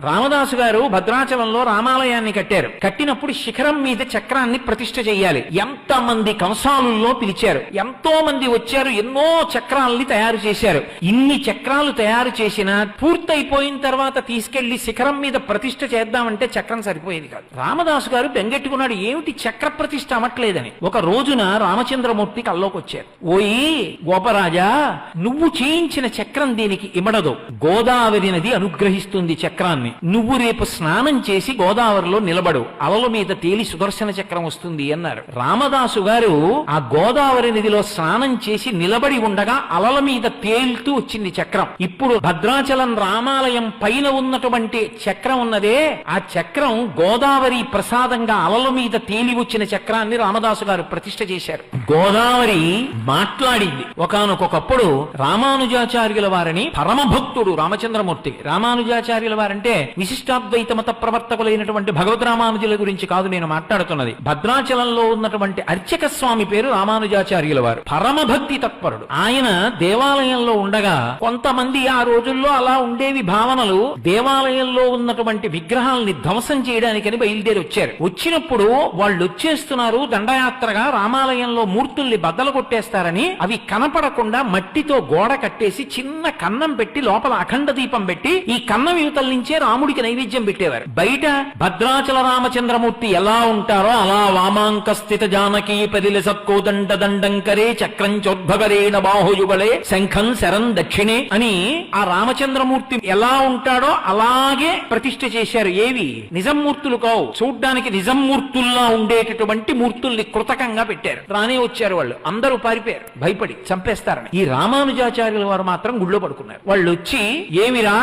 రామదాసు గారు భద్రాచలంలో రామాలయాన్ని కట్టారు. కట్టినప్పుడు శిఖరం మీద చక్రాన్ని ప్రతిష్ఠ చెయ్యాలి. ఎంతమంది కంసాలుల్లో పిలిచారు, ఎంతో మంది వచ్చారు, ఎన్నో చక్రాల్ని తయారు చేశారు. ఇన్ని చక్రాలు తయారు చేసినా పూర్తయిపోయిన తర్వాత తీసుకెళ్లి శిఖరం మీద ప్రతిష్ఠ చేద్దామంటే చక్రం సరిపోయేది కాదు. రామదాసు గారు బెంగెట్టుకున్నాడు, ఏమిటి చక్ర ప్రతిష్ఠ అవ్వట్లేదని. ఒక రోజున రామచంద్రమూర్తి కల్లోకి వచ్చారు. ఓయి గోపరాజా, నువ్వు చేయించిన చక్రం దీనికి ఇమడదు. గోదావరి నది అనుగ్రహిస్తుంది చక్రాన్ని. నువ్వు రేపు స్నానం చేసి గోదావరిలో నిలబడు, అలల మీద తేలి సుదర్శన చక్రం వస్తుంది అన్నారు. రామదాసు గారు ఆ గోదావరి నదిలో స్నానం చేసి నిలబడి ఉండగా అలల మీద తేలుతూ వచ్చింది చక్రం. ఇప్పుడు భద్రాచలం రామాలయం పైన ఉన్నటువంటి చక్రం ఉన్నదే, ఆ చక్రం గోదావరి ప్రసాదంగా అలల మీద తేలి వచ్చిన చక్రాన్ని రామదాసు గారు ప్రతిష్ఠ చేశారు. గోదావరి మాట్లాడింది. ఒకానొకప్పుడు రామానుజాచార్యుల వారిని పరమభక్తుడు రామచంద్రమూర్తి. రామానుజాచార్యుల వారంటే విశిష్టాద్వైత మత ప్రవర్తకులైనటువంటి భగవద్ రామానుజుల గురించి కాదు నేను మాట్లాడుతున్నది. భద్రాచలంలో ఉన్నటువంటి అర్చక స్వామి పేరు రామానుజాచార్యుల వారు. పరమభక్తి తత్పరుడు. ఆయన దేవాలయంలో ఉండగా కొంతమంది, ఆ రోజుల్లో అలా ఉండేవి భావనలు, దేవాలయంలో ఉన్నటువంటి విగ్రహాలని ధ్వంసం చేయడానికని బయలుదేరి వచ్చారు. వచ్చినప్పుడు వాళ్ళు వచ్చేస్తున్నారు దండయాత్రగా, రామాలయంలో మూర్తుల్ని బద్దలు కొట్టేస్తారని అవి కనపడకుండా మట్టితో గోడ కట్టేసి చిన్న కన్నం పెట్టి లోపల అఖండ దీపం పెట్టి ఈ కన్నం యువతల నుంచే రాముడికి నైవేద్యం పెట్టేవారు. బయట భద్రాచల రామచంద్రమూర్తి ఎలా ఉంటారో అలా వామాంక స్థిత జానకీ పదిల సత్కోదండ దండంకరే చక్రం చోద్భగరేణ బాహుయుగలే శంఖం శరం దక్షిణే అని ఆ రామచంద్రమూర్తి ఎలా ఉంటాడో అలాగే ప్రతిష్ఠ చేశారు. ఏవి నిజం మూర్తులు కావు, చూడ్డానికి నిజం మూర్తుల్లా ఉండేటటువంటి మూర్తుల్ని కృతకంగా పెట్టారు. రానే వచ్చారు వాళ్ళు, అందరూ పారిపోయారు భయపడి, చంపేస్తారని. ఈ రామానుజాచార్యుల వారు మాత్రం గుళ్ళో పడుకున్నారు. వాళ్ళు వచ్చి ఏమిరా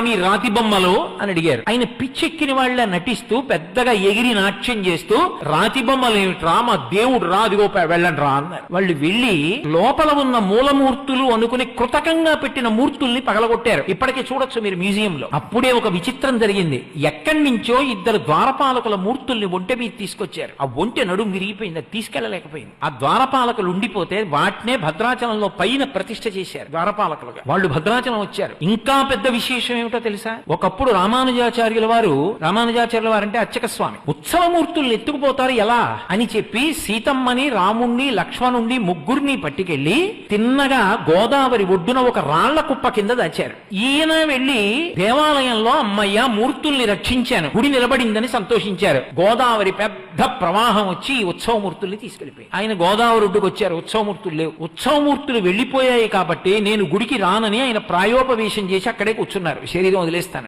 మీ రాతి బొమ్మలు అని అడిగారు. ఆయన పిచ్చెక్కిన వాళ్ళ నటిస్తూ పెద్దగా ఎగిరి నాట్యం చేస్తూ రాతి బొమ్మలు ఏమిట్రా, మా దేవుడు రా, అదిగో వెళ్ళండి రా అన్నారు. వాళ్ళు వెళ్లి లోపల ఉన్న మూలమూర్తులు అనుకుని కృతకంగా పెట్టిన మూర్తుల్ని పగలగొట్టారు. ఇప్పటికే చూడొచ్చు మీరు మ్యూజియంలో. అప్పుడే ఒక విచిత్రం జరిగింది. ఎక్కడి నుంచో ఇద్దరు ద్వారపాలకుల మూర్తుల్ని ఒంటె మీద తీసుకొచ్చారు. ఆ ఒంటె నడుము విరిగిపోయింది, అది తీసుకెళ్లలేకపోయింది. ఆ ద్వారపాలకులు ఉండిపోతే వాటినే భద్రాచలంలో పైన ప్రతిష్ఠ చేశారు ద్వారపాలకులుగా. వాళ్ళు భద్రాచలం వచ్చారు. ఇంకా పెద్ద విశేషం ఏమిటో తెలుసా? ఒకప్పుడు రామానుజాచార్యుల వారు అంటే అర్చక స్వామి, ఉత్సవమూర్తుల్ని ఎత్తుకుపోతారు ఎలా అని చెప్పి సీతమ్మని, రాముణ్ణి, లక్ష్మణుణ్ణి ముగ్గురిని పట్టుకెళ్లి తిన్నగా గోదావరి ఒడ్డున ఒక రాళ్ల కుప్ప కింద దాచారు. ఈయన వెళ్లి దేవాలయంలో అమ్మయ్య మూర్తుల్ని రక్షించాను, గుడి నిలబడిందని సంతోషించారు. గోదావరి పెద్ద ప్రవాహం వచ్చి ఈ ఉత్సవమూర్తుల్ని తీసుకెళ్లిపోయి ఆయన గోదావరి ఒడ్డుకు వచ్చారు. ఉత్సవమూర్తులు లేవు. ఉత్సవమూర్తులు వెళ్లిపోయాయి కాబట్టి నేను గుడికి రానని ఆయన ప్రాయోపవేశం చేసి అక్కడే కూర్చున్నారు. శరీరం వదిలేస్తాను.